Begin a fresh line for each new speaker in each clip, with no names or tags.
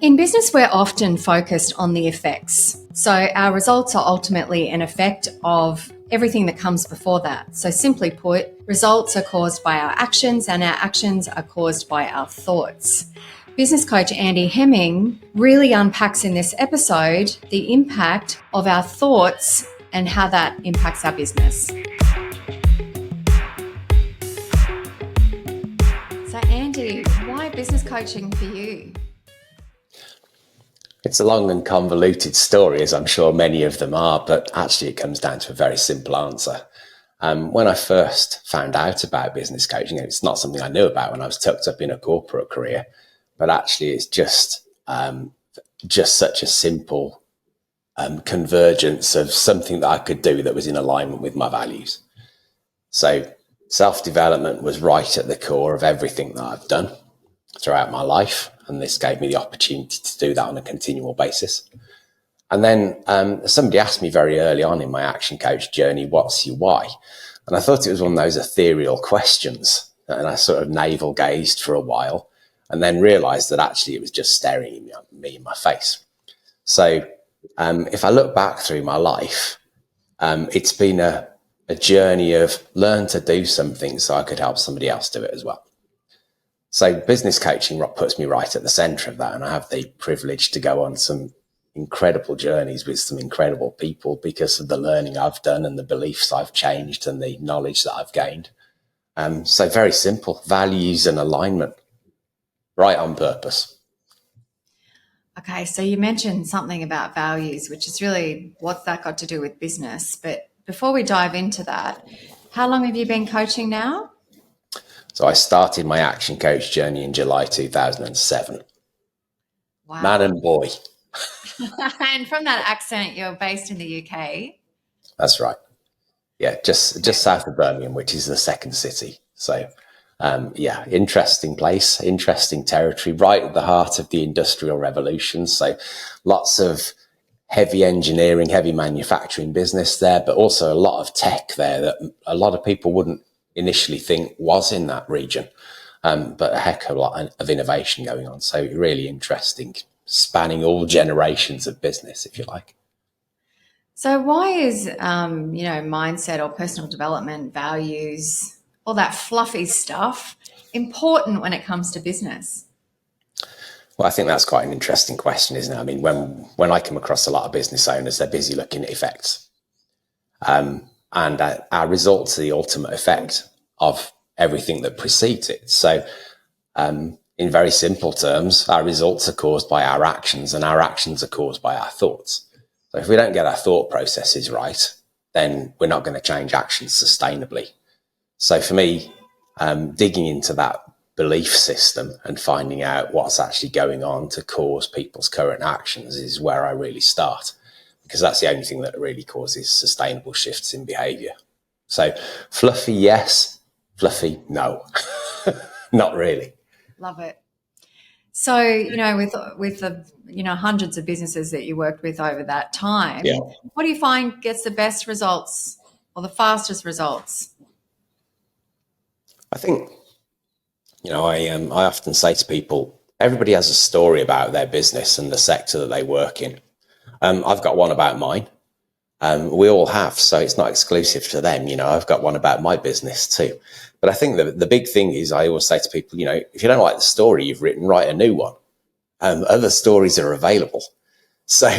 In business, we're often focused on the effects. So our results are ultimately an effect of everything that comes before that. So simply put, results are caused by our actions and our actions are caused by our thoughts. Business coach Andy Hemming really unpacks in this episode the impact of our thoughts and how that impacts our business. So Andy, why business coaching for you?
It's a long and convoluted story, as I'm sure many of them are, but actually it comes down to a very simple answer. When I first found out about business coaching, it's not something I knew about when I was tucked up in a corporate career, but actually it's just such a simple convergence of something that I could do that was in alignment with my values. So self-development was right at the core of everything that I've done throughout my life, and this gave me the opportunity to do that on a continual basis. And then somebody asked me very early on in my action coach journey, what's your why? And I thought it was one of those ethereal questions, and I sort of navel gazed for a while and then realized that actually it was just staring me in my face. So if I look back through my life, it's been a journey of learn to do something so I could help somebody else do it as well. So business coaching puts me right at the center of that. And I have the privilege to go on some incredible journeys with some incredible people because of the learning I've done and the beliefs I've changed and the knowledge that I've gained. So very simple, values and alignment, right on purpose.
Okay, so you mentioned something about values, which is really what's that got to do with business. But before we dive into that, how long have you been coaching now?
So I started my action coach journey in July 2007.
Wow.
Man and boy.
And from that accent, you're based in the UK.
That's right. Yeah, just south of Birmingham, which is the second city. So, interesting place, interesting territory, right at the heart of the Industrial Revolution. So lots of heavy engineering, heavy manufacturing business there, but also a lot of tech there that a lot of people wouldn't initially think was in that region, but a heck of a lot of innovation going on. So really interesting, spanning all generations of business, if you like.
So why is, mindset or personal development, values, all that fluffy stuff important when it comes to business?
Well, I think that's quite an interesting question, isn't it? I mean, when I come across a lot of business owners, they're busy looking at effects. And our results are the ultimate effect of everything that precedes it. So in very simple terms, our results are caused by our actions and our actions are caused by our thoughts. So if we don't get our thought processes right, then we're not going to change actions sustainably. So for me, digging into that belief system and finding out what's actually going on to cause people's current actions is where I really start, because that's the only thing that really causes sustainable shifts in behavior. So fluffy, yes. Fluffy, no. Not really.
Love it. So, with the, hundreds of businesses that you worked with over that time, What do you find gets the best results or the fastest results?
I think, I often say to people, everybody has a story about their business and the sector that they work in. I've got one about mine. We all have, so it's not exclusive to them. I've got one about my business too. But I think the big thing is I always say to people, if you don't like the story you've written, write a new one. Other stories are available. So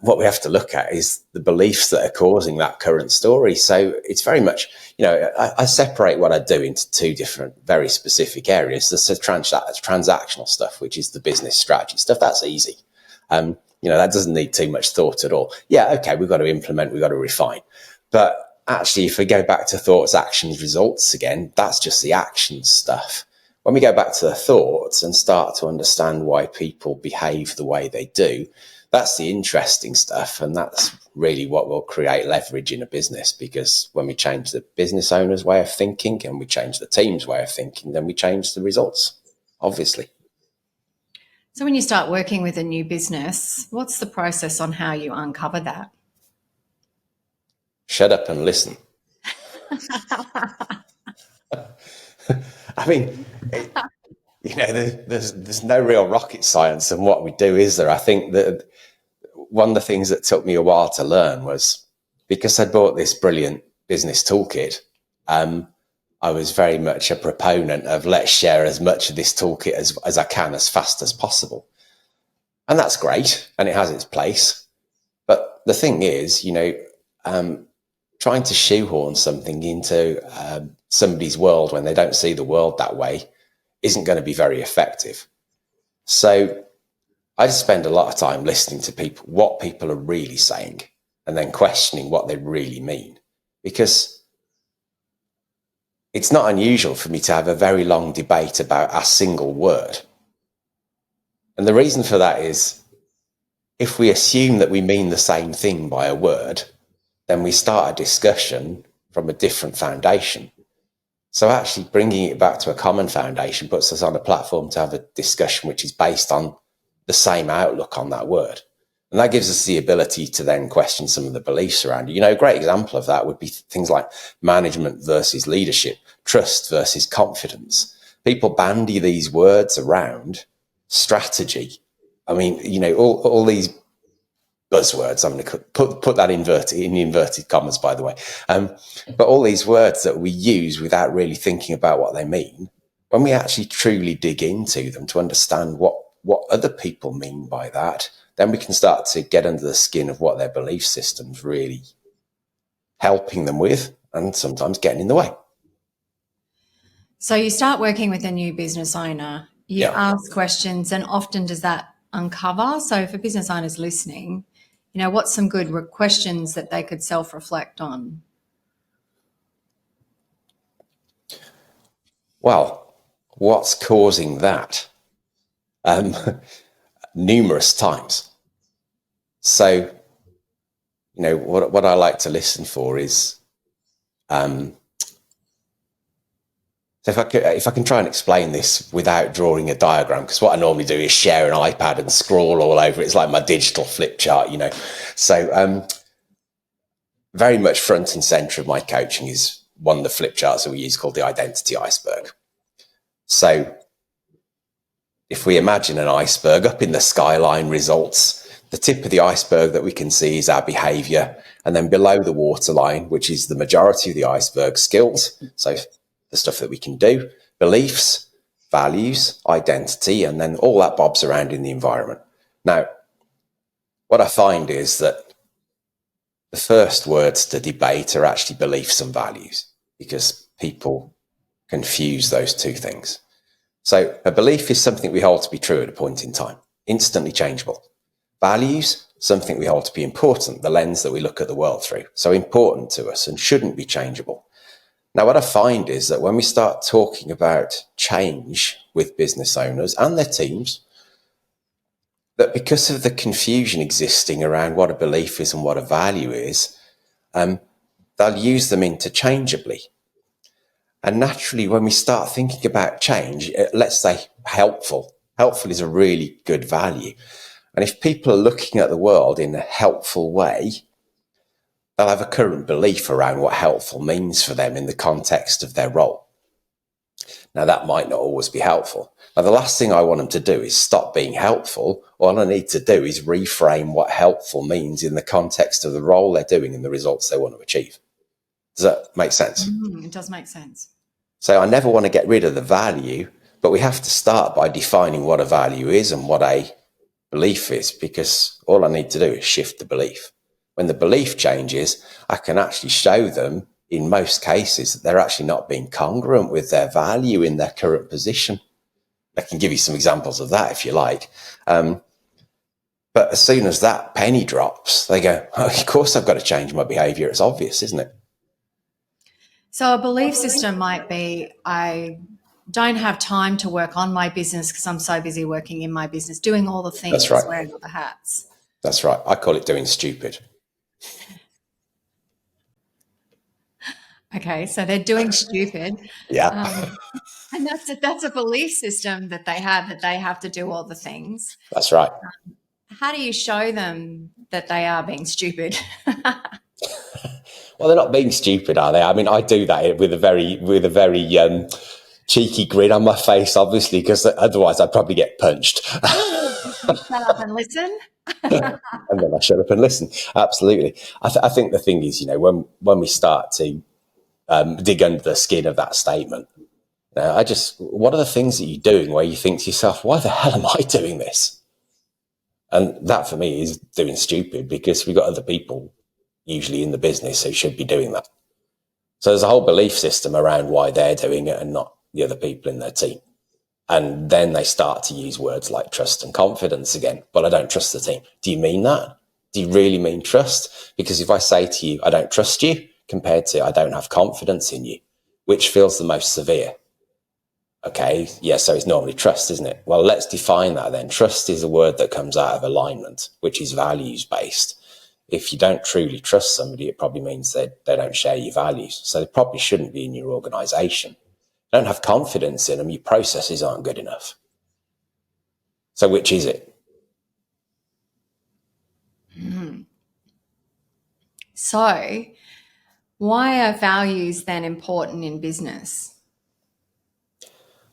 what we have to look at is the beliefs that are causing that current story. So it's very much, I separate what I do into two different, very specific areas. There's the transactional stuff, which is the business strategy stuff. That's easy. That doesn't need too much thought at all. Yeah, okay, we've got to implement, we've got to refine. But actually, if we go back to thoughts, actions, results again, that's just the action stuff. When we go back to the thoughts and start to understand why people behave the way they do, that's the interesting stuff. And that's really what will create leverage in a business, because when we change the business owner's way of thinking and we change the team's way of thinking, then we change the results, obviously.
So when you start working with a new business, what's the process on how you uncover that?
Shut up and listen. I mean, there's no real rocket science in what we do, is there? I think that one of the things that took me a while to learn was, because I bought this brilliant business toolkit, I was very much a proponent of let's share as much of this toolkit as I can as fast as possible. And that's great, and it has its place. But the thing is, trying to shoehorn something into somebody's world when they don't see the world that way isn't going to be very effective. So I just spend a lot of time listening to people, what people are really saying, and then questioning what they really mean. Because it's not unusual for me to have a very long debate about a single word. And the reason for that is, if we assume that we mean the same thing by a word, then we start a discussion from a different foundation. So actually bringing it back to a common foundation puts us on a platform to have a discussion which is based on the same outlook on that word. And that gives us the ability to then question some of the beliefs around it. A great example of that would be things like management versus leadership, trust versus confidence. People bandy these words around, strategy. I mean, all these buzzwords, I'm going to put that in inverted commas, by the way. But all these words that we use without really thinking about what they mean, when we actually truly dig into them to understand what other people mean by that, then we can start to get under the skin of what their belief system's really helping them with, and sometimes getting in the way.
So you start working with a new business owner, you ask questions, and often does that uncover? So for business owners listening, what's some good questions that they could self-reflect on?
Well, what's causing that? Numerous times. So, what I like to listen for is, so if I can try and explain this without drawing a diagram, because what I normally do is share an iPad and scroll all over it. It's like my digital flip chart, So very much front and center of my coaching is one of the flip charts that we use called the identity iceberg. So if we imagine an iceberg, up in the skyline results, the tip of the iceberg that we can see is our behavior. And then below the waterline, which is the majority of the iceberg, skills. So the stuff that we can do, beliefs, values, identity, and then all that bobs around in the environment. Now, what I find is that the first words to debate are actually beliefs and values, because people confuse those two things. So a belief is something we hold to be true at a point in time, instantly changeable. Values, something we hold to be important, the lens that we look at the world through. So important to us and shouldn't be changeable. Now, what I find is that when we start talking about change with business owners and their teams, that because of the confusion existing around what a belief is and what a value is, they'll use them interchangeably. And naturally, when we start thinking about change, let's say helpful is a really good value. And if people are looking at the world in a helpful way, they'll have a current belief around what helpful means for them in the context of their role. Now, that might not always be helpful. Now, the last thing I want them to do is stop being helpful. All I need to do is reframe what helpful means in the context of the role they're doing and the results they want to achieve. Does that make sense?
It does make sense.
So I never want to get rid of the value, but we have to start by defining what a value is and what a belief is, because all I need to do is shift the belief. When the belief changes, I can actually show them, in most cases, that they're actually not being congruent with their value in their current position. I can give you some examples of that if you like. But as soon as that penny drops, they go, oh, of course I've got to change my behavior. It's obvious, isn't it?
So a belief system might be, I don't have time to work on my business because I'm so busy working in my business, doing all the things,
that's right,
wearing all the hats.
That's right. I call it doing stupid.
Okay, so they're doing stupid.
Yeah.
And that's a belief system that they have to do all the things.
That's right.
How do you show them that they are being stupid?
Well, they're not being stupid, are they? I mean, I do that with a very cheeky grin on my face, obviously, because otherwise I'd probably get punched.
Shut up and listen.
And then I shut up and listen. Absolutely. I think the thing is, when we start to dig under the skin of that statement, what are the things that you're doing where you think to yourself, why the hell am I doing this? And that for me is doing stupid, because we've got other people usually in the business who should be doing that. So there's a whole belief system around why they're doing it and not the other people in their team. And then they start to use words like trust and confidence again. But I don't trust the team. Do you mean that? Do you really mean trust? Because if I say to you, I don't trust you, compared to I don't have confidence in you, which feels the most severe? Okay, yeah, so it's normally trust, isn't it? Well, let's define that then. Trust is a word that comes out of alignment, which is values-based. If you don't truly trust somebody, it probably means that they don't share your values. So they probably shouldn't be in your organisation. Don't have confidence in them, your processes aren't good enough. So which is it?
So why are values then important in business?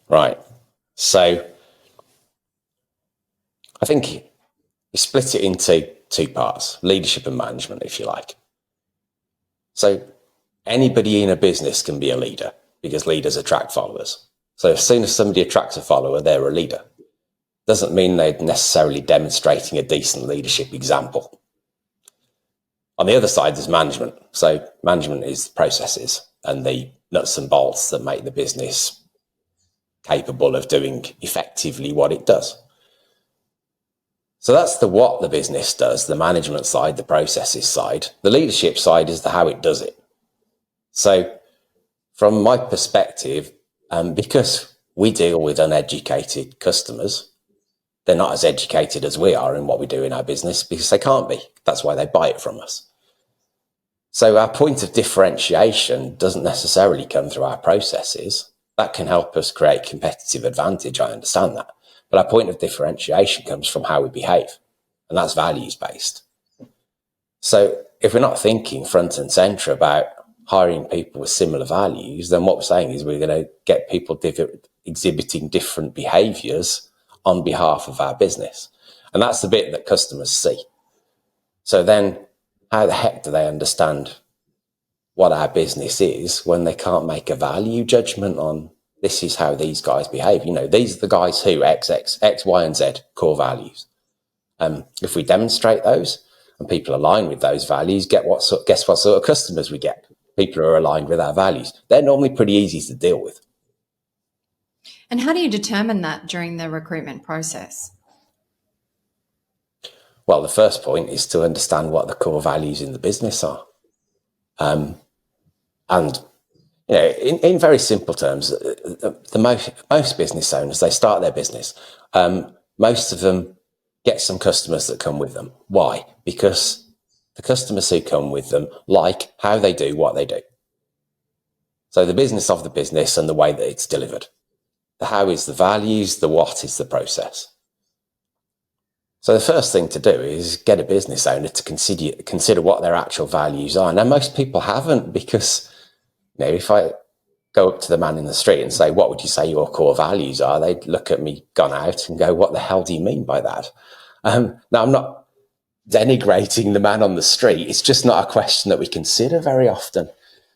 Right. So I think you split it into two parts, leadership and management, if you like. So anybody in a business can be a leader, because leaders attract followers. So as soon as somebody attracts a follower, they're a leader. Doesn't mean they're necessarily demonstrating a decent leadership example. On the other side, there's management. So management is the processes and the nuts and bolts that make the business capable of doing effectively what it does. So that's the what the business does, the management side, the processes side. The leadership side is the how it does it. So from my perspective, because we deal with uneducated customers, they're not as educated as we are in what we do in our business, because they can't be. That's why they buy it from us. So our point of differentiation doesn't necessarily come through our processes. That can help us create competitive advantage, I understand that. But our point of differentiation comes from how we behave, and that's values-based. So if we're not thinking front and centre about hiring people with similar values, then what we're saying is we're going to get people exhibiting different behaviours on behalf of our business. And that's the bit that customers see. So then how the heck do they understand what our business is when they can't make a value judgment on this is how these guys behave? These are the guys who X, Y, and Z core values. If we demonstrate those and people align with those values, guess what sort of customers we get? People who are aligned with our values. They're normally pretty easy to deal with.
And how do you determine that during the recruitment process?
Well, the first point is to understand what the core values in the business are. And in very simple terms, most business owners, they start their business. Most of them get some customers that come with them. Why? Because the customers who come with them like how they do what they do. So the business of the business and the way that it's delivered. The how is the values, the what is the process. So the first thing to do is get a business owner to consider what their actual values are. Now, most people haven't, because if I go up to the man in the street and say, what would you say your core values are? They'd look at me gone out and go, what the hell do you mean by that? Now, I'm not denigrating the man on the street. It's just not a question that we consider very often.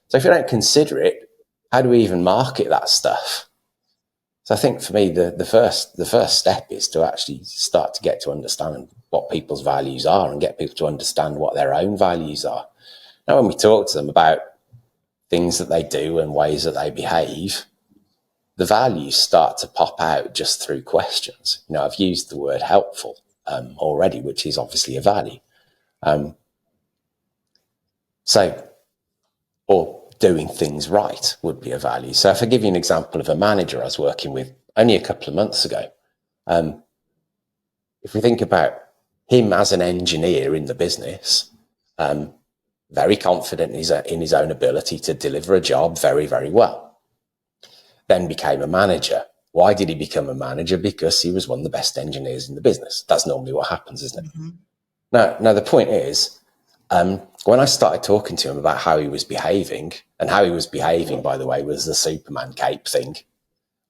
So if you don't consider it, how do we even market that stuff? So I think for me, the first step is to actually start to get to understand what people's values are and get people to understand what their own values are. Now, when we talk to them about things that they do and ways that they behave, the values start to pop out just through questions. I've used the word helpful already, which is obviously a value. Or doing things right would be a value. So if I give you an example of a manager I was working with only a couple of months ago, if we think about him as an engineer in the business, very confident in his own ability to deliver a job very, very well, then became a manager. Why did he become a manager? Because he was one of the best engineers in the business. That's normally what happens, isn't it? Mm-hmm. Now the point is, when I started talking to him about how he was behaving, and how he was behaving, by the way, was the Superman cape thing.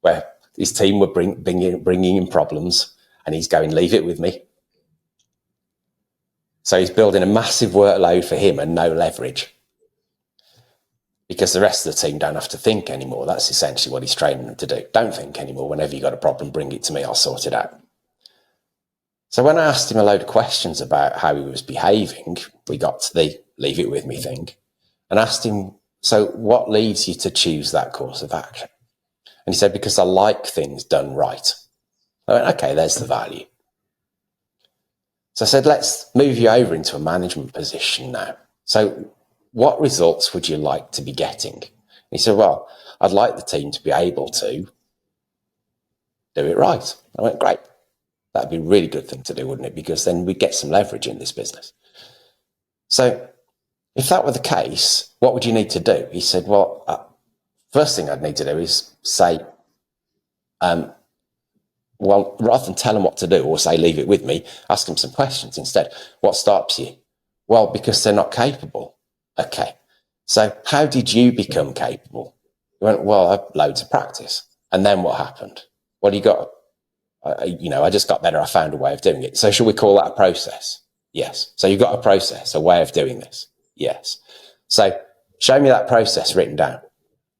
where his team were bringing in problems, and he's going, leave it with me. So he's building a massive workload for him and no leverage, because the rest of the team don't have to think anymore. That's essentially what he's training them to do. Don't think anymore. Whenever you've got a problem, bring it to me. I'll sort it out. So when I asked him a load of questions about how he was behaving, we got to the leave it with me thing, and asked him, so what leads you to choose that course of action? And he said, because I like things done right. I went, okay, there's the value. So I said, let's move you over into a management position now. So what results would you like to be getting? And he said, well, I'd like the team to be able to do it right. I went, great. That'd be a really good thing to do, wouldn't it? Because then we'd get some leverage in this business. So if that were the case, what would you need to do? He said, well, first thing I'd need to do is say, well, rather than tell them what to do or say, leave it with me, ask them some questions instead. What stops you? Well, because they're not capable. Okay. So how did you become capable? He went, well, I've loads of practice. And then what happened? What do you got? I just got better. I found a way of doing it. So should we call that a process? Yes. So you've got a process, a way of doing this? Yes. So show me that process written down.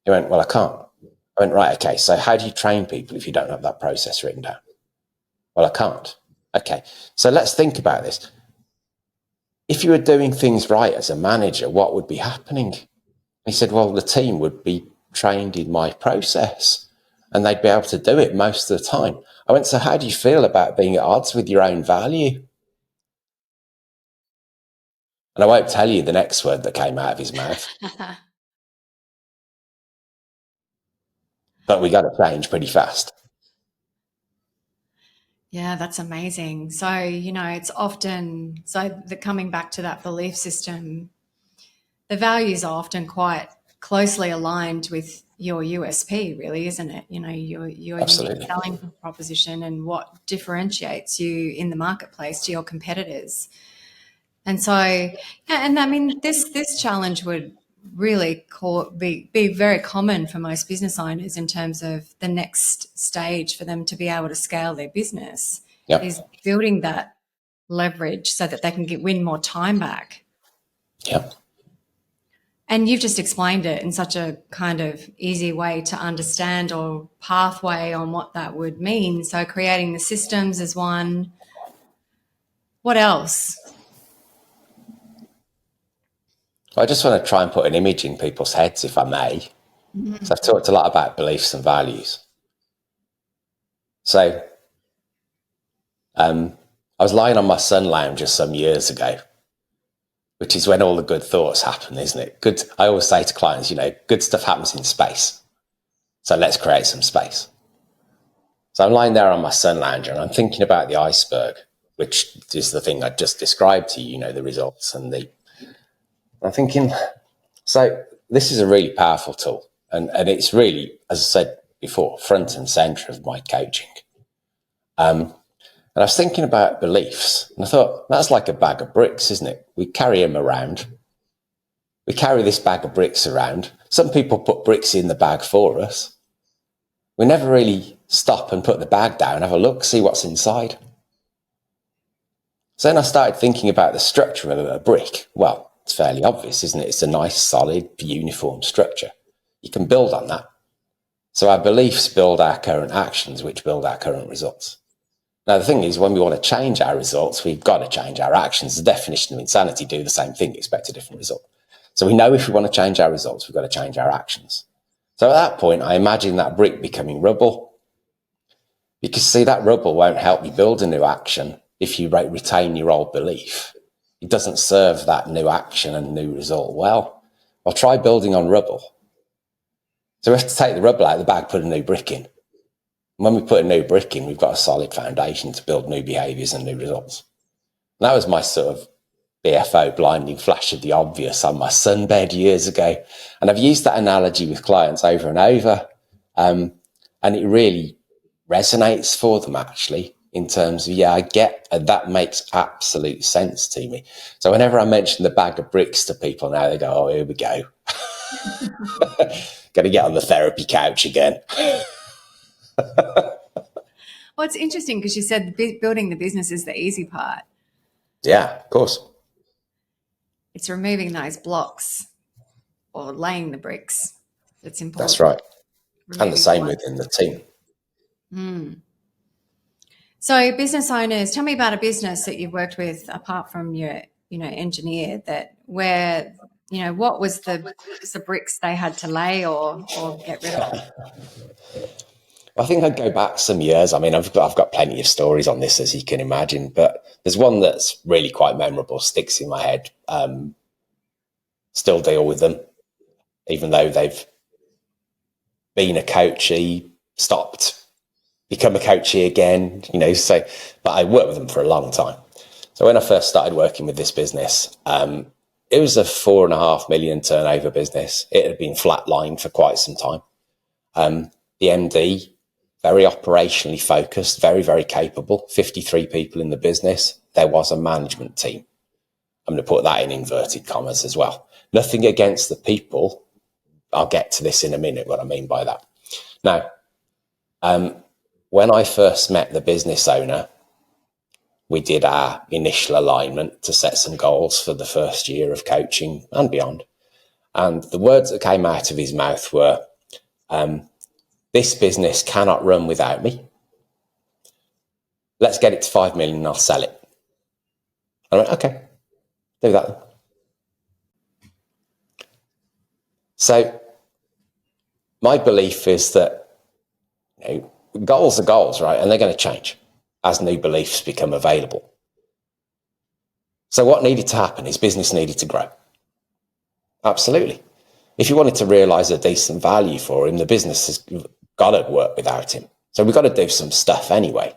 He went, well, I can't. I went, right, okay. So how do you train people if you don't have that process written down? Well, I can't. Okay. So let's think about this. If you were doing things right as a manager, what would be happening? He said, well, the team would be trained in my process and they'd be able to do it most of the time. I went, so how do you feel about being at odds with your own value? And I won't tell you the next word that came out of his mouth. But we got to change pretty fast.
Yeah, that's amazing. So, it's often, coming back to that belief system, the values are often quite closely aligned with your USP, really, isn't it? Your unique selling proposition and what differentiates you in the marketplace to your competitors. And so, and I mean, this challenge would really be very common for most business owners in terms of the next stage for them to be able to scale their business.
Yep.
Is building that leverage so that they can win more time back.
Yep.
And you've just explained it in such a kind of easy way to understand, or pathway on what that would mean. So creating the systems is one. What else?
I just want to try and put an image in people's heads, if I may. Mm-hmm. So I've talked a lot about beliefs and values. So I was lying on my sun lounger some years ago, which is when all the good thoughts happen, isn't it? I always say to clients, good stuff happens in space. So let's create some space. So I'm lying there on my sun lounger and I'm thinking about the iceberg, which is the thing I just described to you, the results and I'm thinking, so this is a really powerful tool. And it's really, as I said before, front and center of my coaching. And I was thinking about beliefs and I thought, that's like a bag of bricks, isn't it? We carry them around. We carry this bag of bricks around. Some people put bricks in the bag for us. We never really stop and put the bag down, have a look, see what's inside. So then I started thinking about the structure of a brick. Well, it's fairly obvious, isn't it? It's a nice, solid, uniform structure. You can build on that. So our beliefs build our current actions, which build our current results. Now, the thing is, when we want to change our results, we've got to change our actions. The definition of insanity, do the same thing, expect a different result. So we know if we want to change our results, we've got to change our actions. So at that point, I imagine that brick becoming rubble. Because, see, that rubble won't help you build a new action if you retain your old belief. It doesn't serve that new action and new result well. Well, try building on rubble. So we have to take the rubble out of the bag, put a new brick in. And when we put a new brick in, we've got a solid foundation to build new behaviours and new results. And that was my sort of BFO, blinding flash of the obvious, on my sunbed years ago. And I've used that analogy with clients over and over. And it really resonates for them, actually, in terms of, I get, and that makes absolute sense to me. So whenever I mention the bag of bricks to people now, they go, oh, here we go. Got to get on the therapy couch again.
Well, it's interesting because you said building the business is the easy part.
Yeah, of course.
It's removing those blocks or laying the bricks that's important.
That's right. And the same
one.
within the team.
So business owners, tell me about a business that you've worked with apart from your, engineer, that where, what was the bricks they had to lay or get rid of?
I think I'd go back some years. I mean, I've got plenty of stories on this, as you can imagine, but there's one that's really quite memorable, sticks in my head. Still deal with them, even though they've been a coachee, stopped, become a coachee again, so, but I worked with them for a long time. So when I first started working with this business, it was a 4.5 million turnover business. It had been flatlined for quite some time. The MD, very operationally focused, very, very capable, 53 people in the business. There was a management team. I'm going to put that in inverted commas as well. Nothing against the people. I'll get to this in a minute, what I mean by that. Now, when I first met the business owner, we did our initial alignment to set some goals for the first year of coaching and beyond. And the words that came out of his mouth were, this business cannot run without me. Let's get it to 5 million and I'll sell it. I went, okay, do that then. So my belief is that goals are goals, right? And they're going to change as new beliefs become available. So what needed to happen is business needed to grow. Absolutely. If you wanted to realize a decent value for him, the business has got to work without him. So we've got to do some stuff anyway.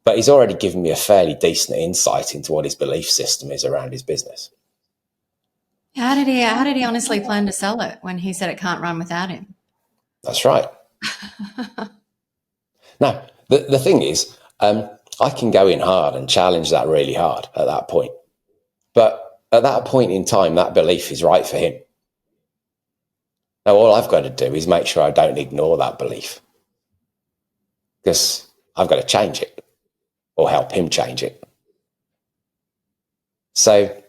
But he's already given me a fairly decent insight into what his belief system is around his business.
How did he honestly plan to sell it when he said it can't run without him?
That's right. Now, the thing is, I can go in hard and challenge that really hard at that point. But at that point in time, that belief is right for him. Now, all I've got to do is make sure I don't ignore that belief, because I've got to change it or help him change it. So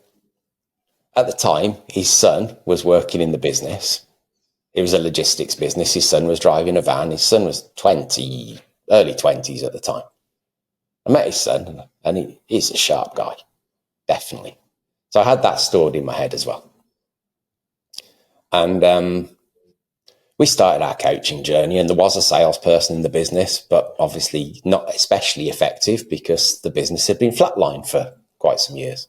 at the time, his son was working in the business. It was a logistics business. His son was driving a van. His son was early 20s at the time. I met his son, and he's a sharp guy, definitely. So I had that stored in my head as well. And we started our coaching journey, and there was a salesperson in the business, but obviously not especially effective because the business had been flatlined for quite some years.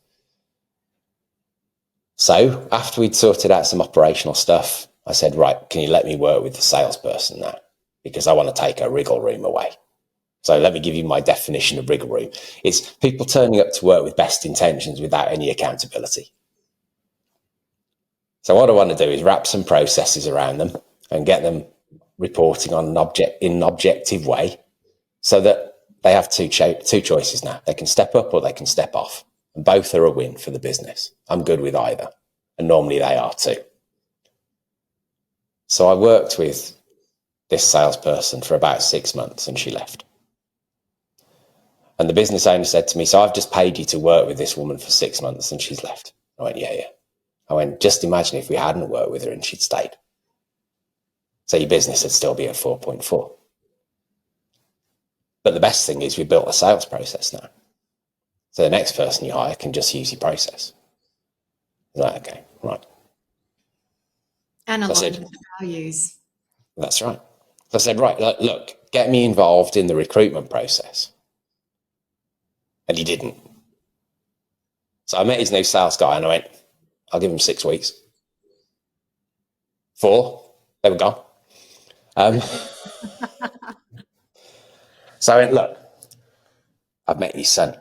So after we'd sorted out some operational stuff, I said, right, can you let me work with the salesperson now? Because I want to take a wriggle room away. So let me give you my definition of wriggle room. It's people turning up to work with best intentions without any accountability. So what I want to do is wrap some processes around them and get them reporting on in an objective way, so that they have two choices now. They can step up or they can step off. And both are a win for the business. I'm good with either. And normally they are too. So I worked with this salesperson for about 6 months and she left. And the business owner said to me, so I've just paid you to work with this woman for 6 months and she's left. I went, yeah. I went, just imagine if we hadn't worked with her and she'd stayed. So your business would still be at 4.4. But the best thing is we built a sales process now. So the next person you hire can just use your process. Like, okay, right.
And a lot of the values.
That's right. So I said, right, look, get me involved in the recruitment process. And he didn't. So I met his new sales guy and I went, I'll give him 6 weeks. 4, they were gone. So I went, look, I've met your son.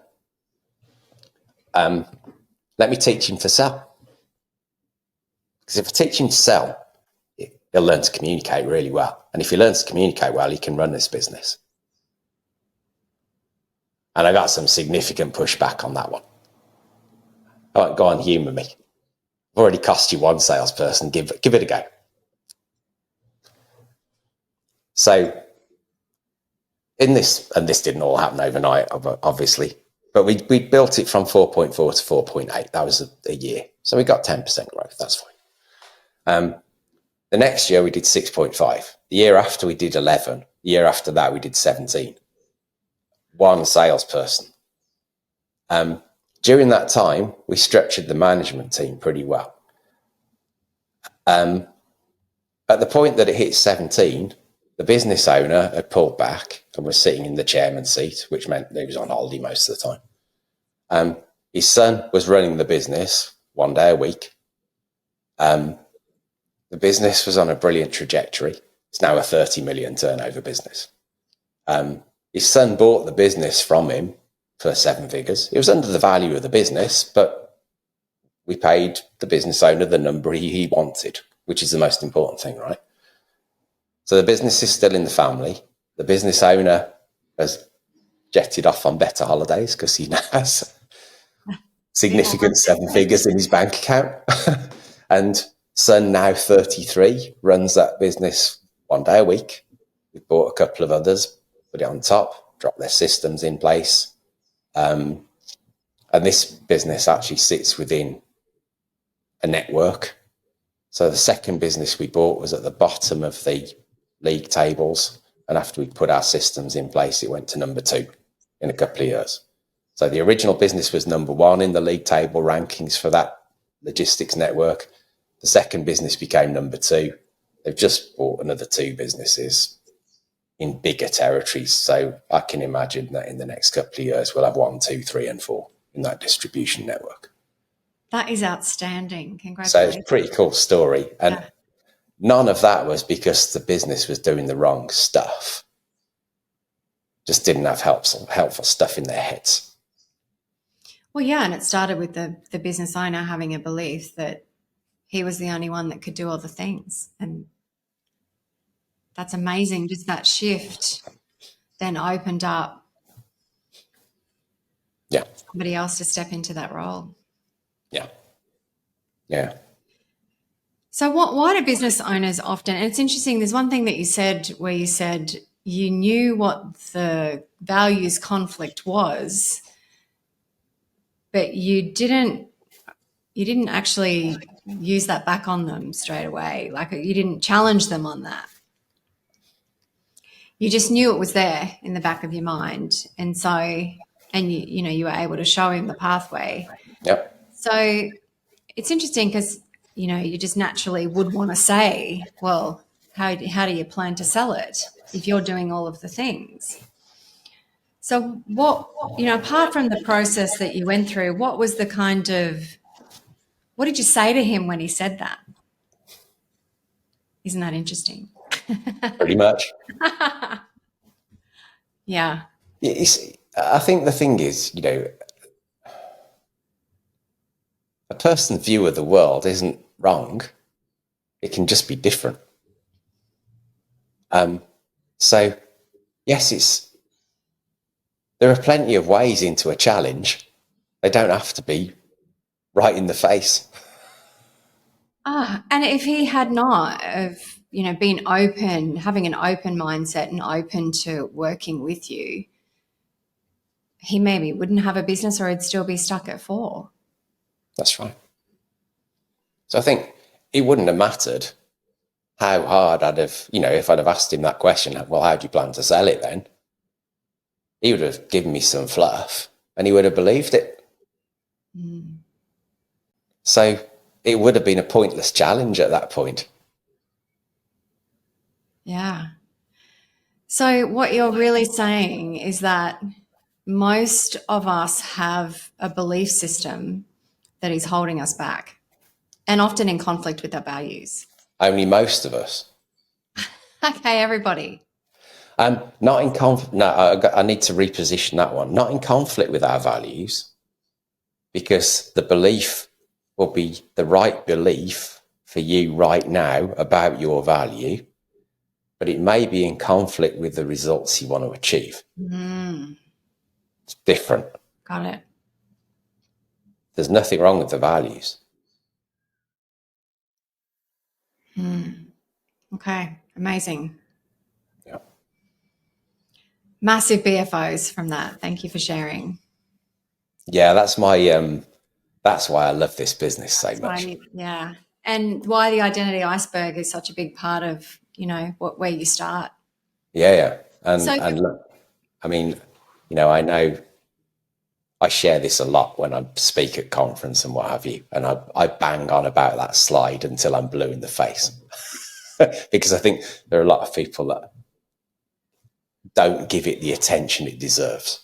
Let me teach him to sell. Because if I teach him to sell, he'll learn to communicate really well. And if he learns to communicate well, he can run this business. And I got some significant pushback on that one. I went, go on, humour me. I've already cost you one salesperson. Give it a go. So in this, and this didn't all happen overnight, obviously, but we built it from 4.4 to 4.8. That was a year. So we got 10% growth. That's fine. The next year we did 6.5. The year after we did 11. The year after that we did 17. One salesperson. During that time, we structured the management team pretty well. At the point that it hit 17, the business owner had pulled back and was sitting in the chairman's seat, which meant he was on holiday most of the time. His son was running the business 1 day a week. The business was on a brilliant trajectory. It's now a 30 million turnover business. His son bought the business from him for 7 figures. It was under the value of the business, but we paid the business owner the number he wanted, which is the most important thing, right? So the business is still in the family. The business owner has jetted off on better holidays because he now has significant 7 figures in his bank account. And son, now 33, runs that business 1 day a week. We've bought a couple of others, put it on top, dropped their systems in place. And this business actually sits within a network. So the second business we bought was at the bottom of the league tables. And after we put our systems in place, it went to number 2 in a couple of years. So the original business was number 1 in the league table rankings for that logistics network. The second business became number 2. They've just bought another 2 businesses in bigger territories. So I can imagine that in the next couple of years, we'll have 1, 2, 3, and 4 in that distribution network.
That is outstanding. Congratulations.
So it's a pretty cool story. And none of that was because the business was doing the wrong stuff. Just didn't have helpful stuff in their heads.
Well, yeah, and it started with the business owner having a belief that he was the only one that could do all the things. And that's amazing. Just that shift then opened up somebody else to step into that role.
Yeah.
So why do business owners often, and it's interesting, there's one thing that you said where you said you knew what the values conflict was, but you didn't actually use that back on them straight away. Like you didn't challenge them on that. You just knew it was there in the back of your mind. And so, and you were able to show him the pathway.
Yep.
So it's interesting because, you just naturally would want to say, well, how do you plan to sell it if you're doing all of the things? So what, apart from the process that you went through, what was the what did you say to him when he said that? Isn't that interesting?
Pretty much.
Yeah.
I think the thing is, a person's view of the world isn't wrong. It can just be different. So, yes, there are plenty of ways into a challenge. They don't have to be right in the face.
And if he had not been open, having an open mindset and open to working with you, he maybe wouldn't have a business or he'd still be stuck at 4.
That's right. So I think it wouldn't have mattered how hard I'd have, if I'd have asked him that question, well, how do you plan to sell it then? He would have given me some fluff and he would have believed it.
Mm.
So it would have been a pointless challenge at that point.
Yeah. So what you're really saying is that most of us have a belief system that is holding us back and often in conflict with our values.
Only most of us.
Okay, everybody.
Not in conflict. No, I need to reposition that one. Not in conflict with our values, because the belief will be the right belief for you right now about your value, but it may be in conflict with the results you want to achieve.
Mm.
It's different.
Got it.
There's nothing wrong with the values.
Okay, amazing.
Yeah.
Massive BFOs from that. Thank you for sharing.
Yeah, that's my that's why I love this business so much.
Yeah. And why the identity iceberg is such a big part of, where you start.
Yeah. And
So
look, I mean, I know I share this a lot when I speak at conference and what have you, and I bang on about that slide until I'm blue in the face. Because I think there are a lot of people that don't give it the attention it deserves.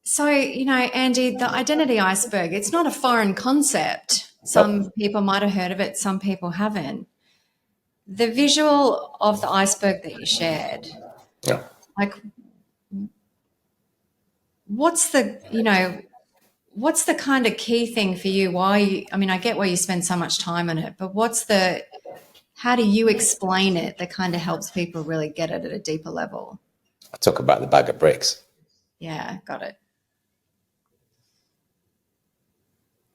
So, Andy, the identity iceberg, it's not a foreign concept. Some people might have heard of it, some people haven't. The visual of the iceberg that you shared,
Yeah.
like, what's the kind of key thing for you? I get why you spend so much time on it, but how do you explain it that kind of helps people really get it at a deeper level?
I talk about the bag of bricks.
Yeah, got it.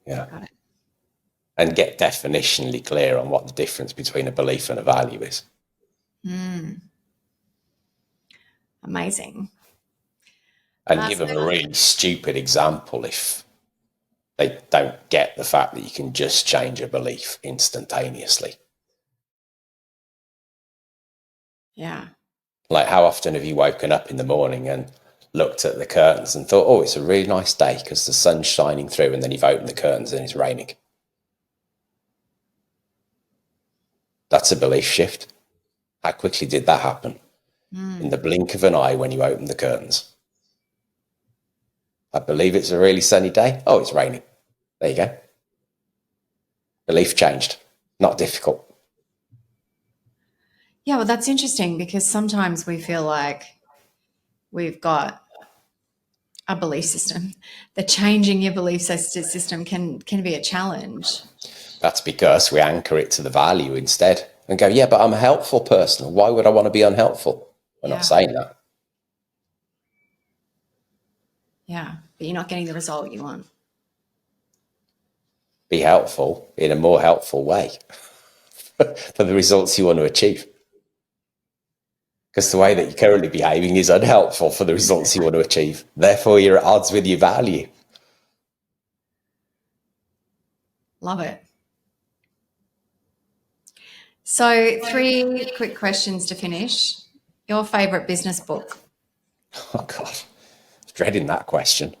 Yeah.
Got it.
And get definitionally clear on what the difference between a belief and a value is.
Amazing.
And give them a really stupid example if they don't get the fact that you can just change a belief instantaneously.
Yeah.
Like, how often have you woken up in the morning and looked at the curtains and thought, oh, it's a really nice day because the sun's shining through, and then you've opened the curtains and it's raining? That's a belief shift. How quickly did that happen? In the blink of an eye when you open the curtains. I believe it's a really sunny day. Oh, it's raining. There you go. Belief changed. Not difficult.
Yeah, well, that's interesting because sometimes we feel like we've got a belief system. The changing your belief system can be a challenge.
That's because we anchor it to the value instead and go, yeah, but I'm a helpful person. Why would I want to be unhelpful? We're not saying that.
Yeah, but you're not getting the result you want.
Be helpful in a more helpful way for the results you want to achieve. Because the way that you're currently behaving is unhelpful for the results you want to achieve. Therefore, you're at odds with your value.
Love it. So 3 quick questions to finish. Your favorite business book?
Oh, God. I was dreading that question.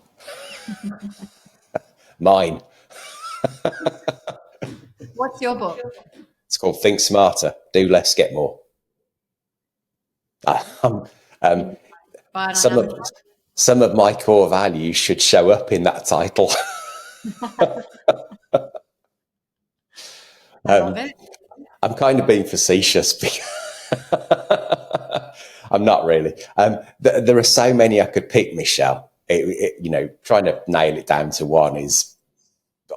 Mine.
What's your book?
It's called Think Smarter, Do Less, Get More. Some of my core values should show up in that title.
I love it.
I'm kind of being facetious. I'm not really. There are so many I could pick, Michelle. Trying to nail it down to one is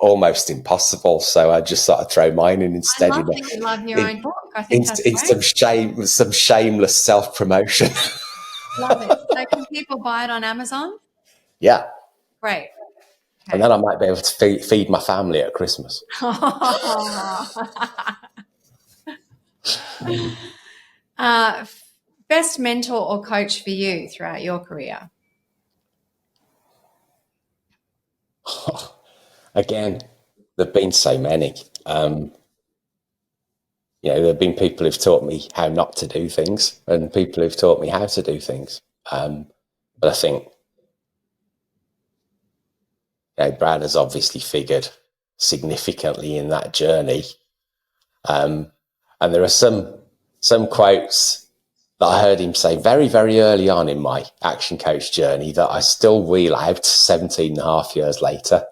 almost impossible. So I just sort of throw mine in instead.
I love that you love your own book. I think that's
great. Some shameless self-promotion.
Love it. So can people buy it on Amazon?
Yeah.
Great.
Okay. And then I might be able to feed my family at Christmas.
Best mentor or coach for you throughout your career?
Again, there have been so many. There have been people who've taught me how not to do things and people who've taught me how to do things. But I think Brad has obviously figured significantly in that journey. And there are some quotes that I heard him say very, very early on in my Action Coach journey that I still wheel out 17 and a half years later.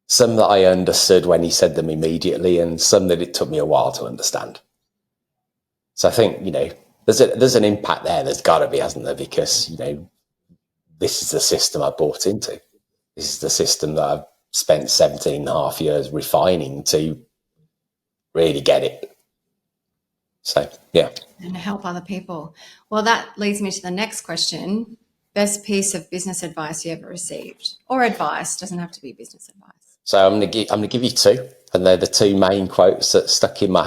Some that I understood when he said them immediately, and some that it took me a while to understand. So I think, there's an impact there. There's got to be, hasn't there? Because, this is the system I bought into. This is the system that I've spent 17 and a half years refining to really get it. So, yeah.
And to help other people. Well, that leads me to the next question. Best piece of business advice you ever received, or advice, doesn't have to be business advice.
So I'm going to give you 2, and they're the 2 main quotes that stuck in my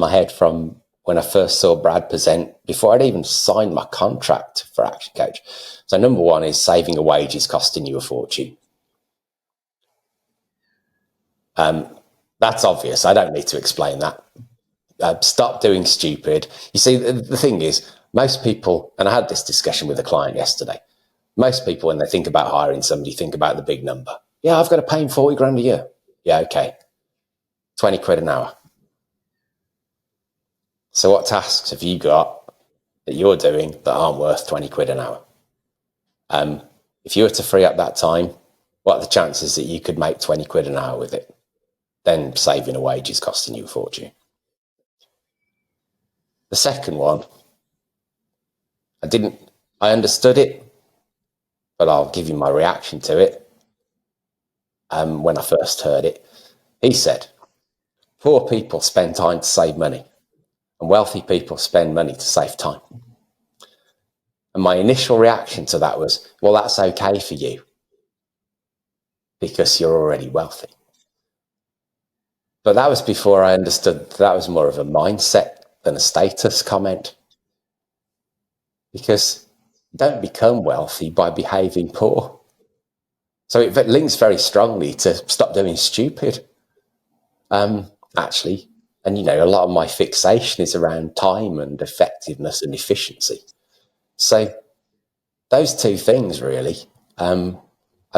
head from when I first saw Brad present, before I'd even signed my contract for ActionCOACH. So number one is saving a wage is costing you a fortune. That's obvious. I don't need to explain that. Stop doing stupid. You see, the thing is, most people, and I had this discussion with a client yesterday, most people, when they think about hiring somebody, think about the big number. Yeah, I've got to pay him 40 grand a year. Yeah, okay. 20 quid an hour. So what tasks have you got that you're doing that aren't worth 20 quid an hour? If you were to free up that time, what are the chances that you could make 20 quid an hour with it? Then saving a wage is costing you a fortune. The second one, I understood it, but I'll give you my reaction to it. When I first heard it, he said, poor people spend time to save money and wealthy people spend money to save time. And my initial reaction to that was, well, that's okay for you because you're already wealthy. But that was before I understood that was more of a mindset than a status comment. Because you don't become wealthy by behaving poor. So it links very strongly to stop doing stupid. Actually, and a lot of my fixation is around time and effectiveness and efficiency. So those two things really are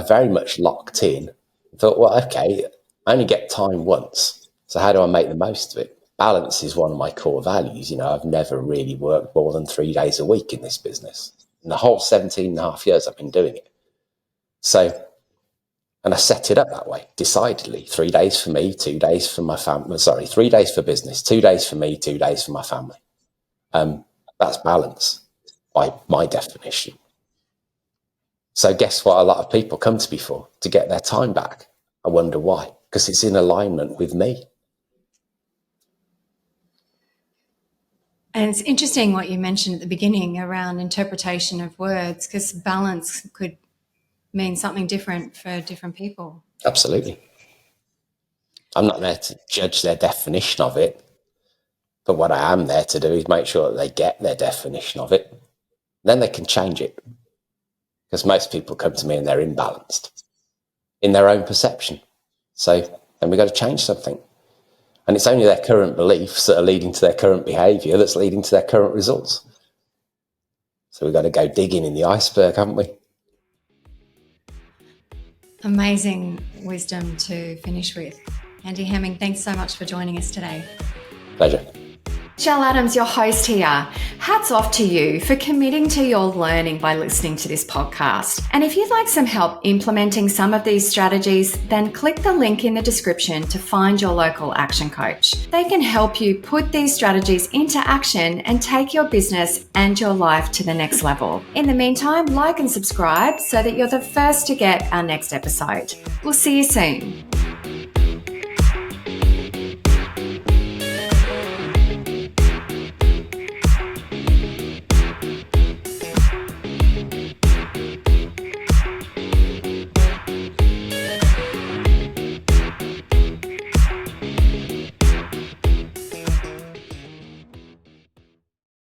very much locked in. I thought, well, okay, I only get time once. So how do I make the most of it? Balance is one of my core values. I've never really worked more than 3 days a week in this business. In the whole 17 and a half years I've been doing it. So, and I set it up that way, decidedly. 3 days for me, 2 days for my family. 3 days for business, 2 days for me, 2 days for my family. That's balance by my definition. So guess what a lot of people come to me for? To get their time back. I wonder why. Because it's in alignment with me.
And it's interesting what you mentioned at the beginning around interpretation of words, because balance could mean something different for different people.
Absolutely. I'm not there to judge their definition of it, but what I am there to do is make sure that they get their definition of it. Then they can change it. Because most people come to me and they're imbalanced in their own perception. So then we've got to change something. And it's only their current beliefs that are leading to their current behaviour that's leading to their current results. So we've got to go digging in the iceberg, haven't we?
Amazing wisdom to finish with. Andy Hemming, thanks so much for joining us today.
Pleasure.
Michelle Adams, your host here. Hats off to you for committing to your learning by listening to this podcast. And if you'd like some help implementing some of these strategies, then click the link in the description to find your local action coach. They can help you put these strategies into action and take your business and your life to the next level. In the meantime, like and subscribe so that you're the first to get our next episode. We'll see you soon.